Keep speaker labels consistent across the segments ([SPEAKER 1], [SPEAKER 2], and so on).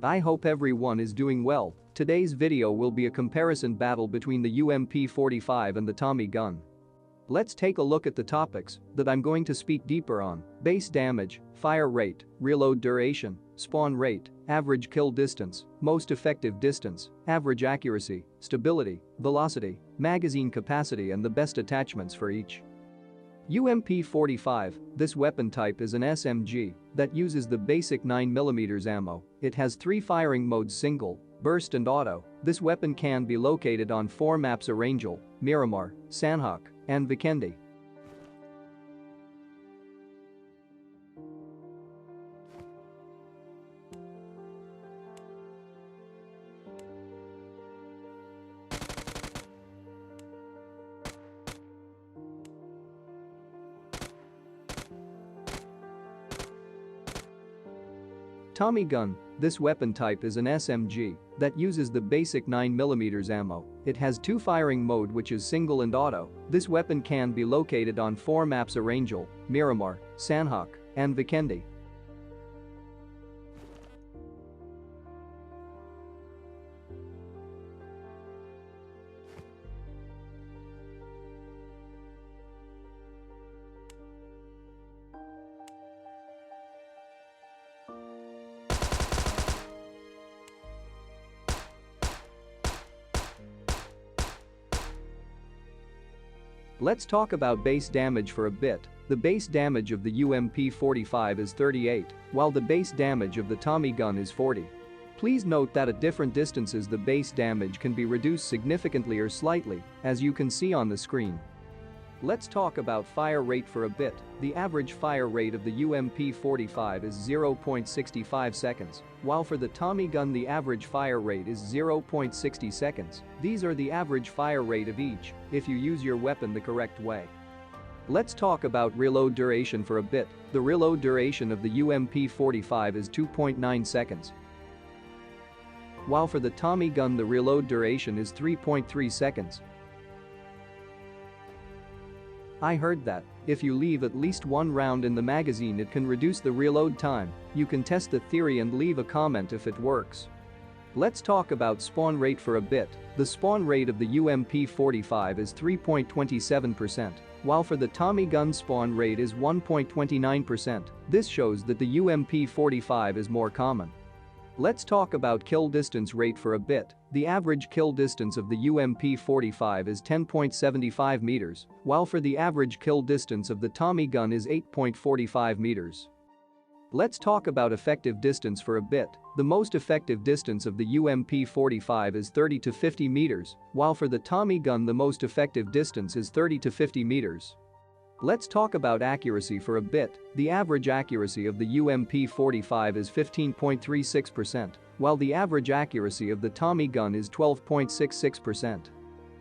[SPEAKER 1] I hope everyone is doing well. Today's video will be a comparison battle between the UMP45 and the Tommy gun. Let's take a look at the topics that I'm going to speak deeper on: base damage, fire rate, reload duration, spawn rate, average kill distance, most effective distance, average accuracy, stability, velocity, magazine capacity and the best attachments for each. UMP45, this weapon type is an SMG that uses the basic 9mm ammo. It has 3 firing modes: single, burst and auto. This weapon can be located on 4 maps: Arangel, Miramar, Sanhok, and Vikendi. Tommy gun, this weapon type is an SMG that uses the basic 9mm ammo. It has 2 firing mode, which is single and auto. This weapon can be located on 4 maps: Arangel, Miramar, Sanhok, and Vikendi. Let's talk about base damage for a bit. The base damage of the UMP45 is 38, while the base damage of the Tommy gun is 40. Please note that at different distances the base damage can be reduced significantly or slightly, as you can see on the screen. Let's talk about fire rate for a bit. The average fire rate of the UMP45 is 0.65 seconds, while for the Tommy gun the average fire rate is 0.60 seconds. These are the average fire rate of each, if you use your weapon the correct way. Let's talk about reload duration for a bit. The reload duration of the UMP45 is 2.9 seconds, while for the Tommy gun the reload duration is 3.3 seconds. I heard that if you leave at least 1 round in the magazine it can reduce the reload time. You can test the theory and leave a comment if it works. Let's talk about spawn rate for a bit. The spawn rate of the UMP45 is 3.27%, while for the Tommy gun spawn rate is 1.29%. This shows that the UMP45 is more common. Let's talk about kill distance rate for a bit. The average kill distance of the UMP45 is 10.75 meters, while for the average kill distance of the Tommy gun is 8.45 meters. Let's talk about effective distance for a bit. The most effective distance of the UMP45 is 30 to 50 meters, while for the Tommy gun the most effective distance is 30 to 50 meters. Let's talk about accuracy for a bit. The average accuracy of the UMP45 is 15.36%, while the average accuracy of the Tommy gun is 12.66%.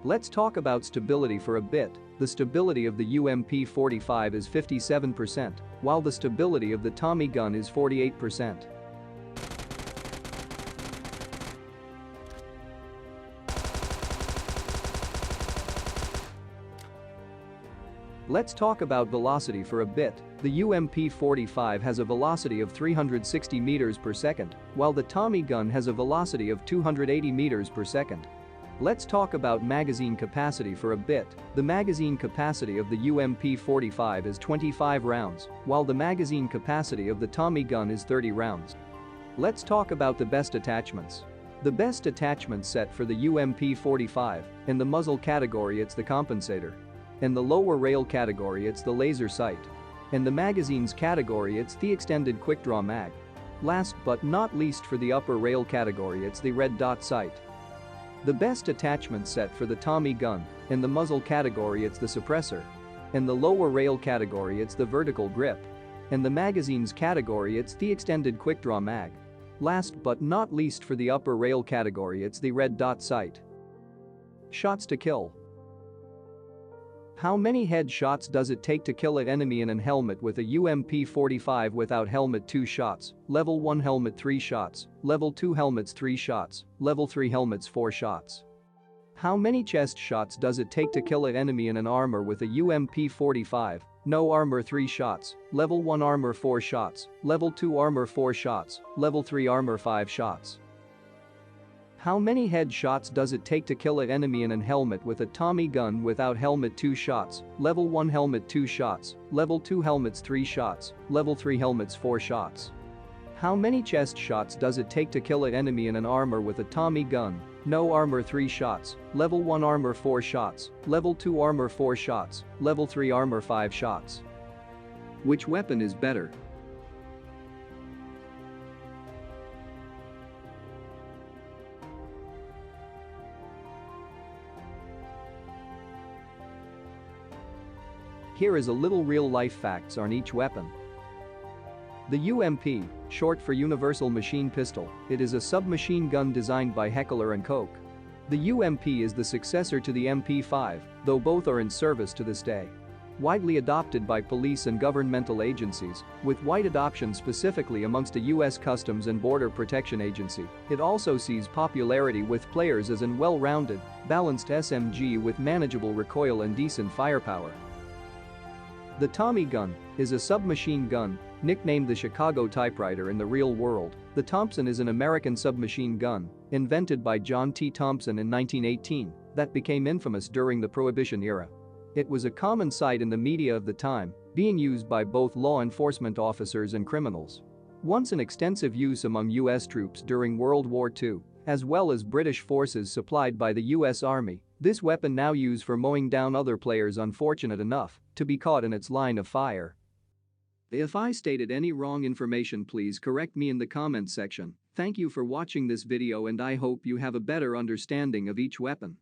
[SPEAKER 1] Let's talk about stability for a bit. The stability of the UMP45 is 57%, while the stability of the Tommy gun is 48%. Let's talk about velocity for a bit. The UMP45 has a velocity of 360 meters per second, while the Tommy gun has a velocity of 280 meters per second. Let's talk about magazine capacity for a bit. The magazine capacity of the UMP45 is 25 rounds, while the magazine capacity of the Tommy gun is 30 rounds. Let's talk about the best attachments. The best attachment set for the UMP45, in the muzzle category it's the compensator. In the lower rail category it's the laser sight. In the magazines category it's the extended quick-draw mag. Last but not least, for the upper rail category it's the red dot sight. The best attachment set for the Tommy gun, in the muzzle category it's the suppressor. In the lower rail category it's the vertical grip. In the magazines category it's the extended quick-draw mag. Last but not least, for the upper rail category it's the red dot sight. Shots to kill. How many headshots does it take to kill an enemy in an helmet with a UMP45 without helmet? 2 shots, level 1 helmet 3 shots, level 2 helmets 3 shots, level 3 helmets 4 shots. How many chest shots does it take to kill an enemy in an armor with a UMP45? No armor 3 shots, level 1 armor 4 shots, level 2 armor 4 shots, level 3 armor 5 shots. How many headshots does it take to kill an enemy in an helmet with a Tommy gun without helmet 2 shots, level 1 helmet 2 shots, level 2 helmets 3 shots, level 3 helmets 4 shots? How many chest shots does it take to kill an enemy in an armor with a Tommy gun? No armor 3 shots, level 1 armor 4 shots, level 2 armor 4 shots, level 3 armor 5 shots. Which weapon is better? Here is a little real-life facts on each weapon. The UMP, short for Universal Machine Pistol, it is a submachine gun designed by Heckler & Koch. The UMP is the successor to the MP5, though both are in service to this day. Widely adopted by police and governmental agencies, with wide adoption specifically amongst a U.S. Customs and Border Protection Agency, it also sees popularity with players as an well-rounded, balanced SMG with manageable recoil and decent firepower. The Tommy gun is a submachine gun, nicknamed the Chicago typewriter in the real world. The Thompson is an American submachine gun, invented by John T. Thompson in 1918, that became infamous during the Prohibition era. It was a common sight in the media of the time, being used by both law enforcement officers and criminals. Once in extensive use among U.S. troops during World War II, as well as British forces supplied by the U.S. Army, this weapon now used for mowing down other players unfortunate enough to be caught in its line of fire. If I stated any wrong information, please correct me in the comments section. Thank you for watching this video and I hope you have a better understanding of each weapon.